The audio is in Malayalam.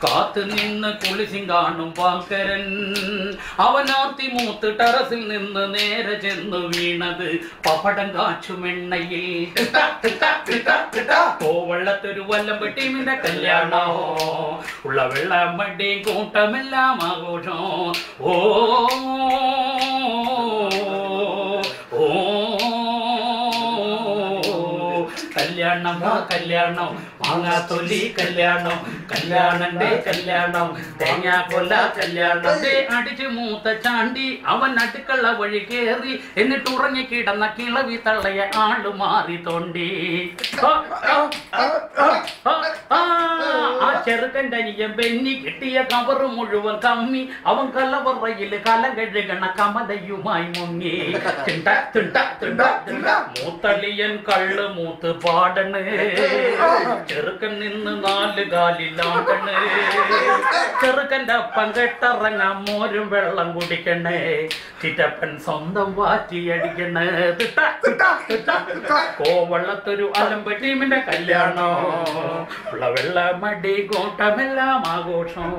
കാത്തു നിന്ന് കുളിസിം കാണും പാക്കരൻ അവനാത്തി മൂത്ത് ടെറസിൽ നിന്ന് നേരെ ചെന്ന് വീണത് പപ്പടം കാച്ചുമെണ്ണയിൽ കോവള്ളത്തൊരു വല്ലം ടീമിന്റെ കല്യാണോ ഉള്ള വെള്ളം മടിയും കൂട്ടമെല്ലാം ആഘോഷം ഓ കല്യാണം കല്യാണം മാങ്ങാത്തൊലി കല്യാണം കല്യാണന്റെ കല്യാണം തേങ്ങാ കൊല കല്യാണം അടിച്ചു മൂത്ത ചാണ്ടി അവൻ അടുക്കള വഴി കേറി എന്നിട്ട് ഉറങ്ങി കിടന്ന കിളവി തള്ളയ ആള് മാറി തോണ്ടി ആ ചെറുക്കൻ്റെ അനിയൻ ബെന്നി കിട്ടിയ കവറ് മുഴുവൻ കമ്മി അവൻ കലവറയിൽ കലം കഴുകണ കമലയുമായി മുങ്ങി മൂത്തളിയൻ കള്ള് മൂത്ത് പാടണ് ചെറുക്കൻ നിന്ന് 4 കാലിലാടണ് ചെറുക്കൻ്റെ അപ്പം കെട്ടിറങ്ങാൻ മോരും വെള്ളം കുടിക്കണേ ചിറ്റപ്പൻ സ്വന്തം വാറ്റിയടിക്കണ് കോവള്ളത്തൊരു അലമ്പ ടീമിന്റെ കല്യാണോ ഉള്ള വെള്ള മടി കൂട്ടമെല്ലാം ആഘോഷം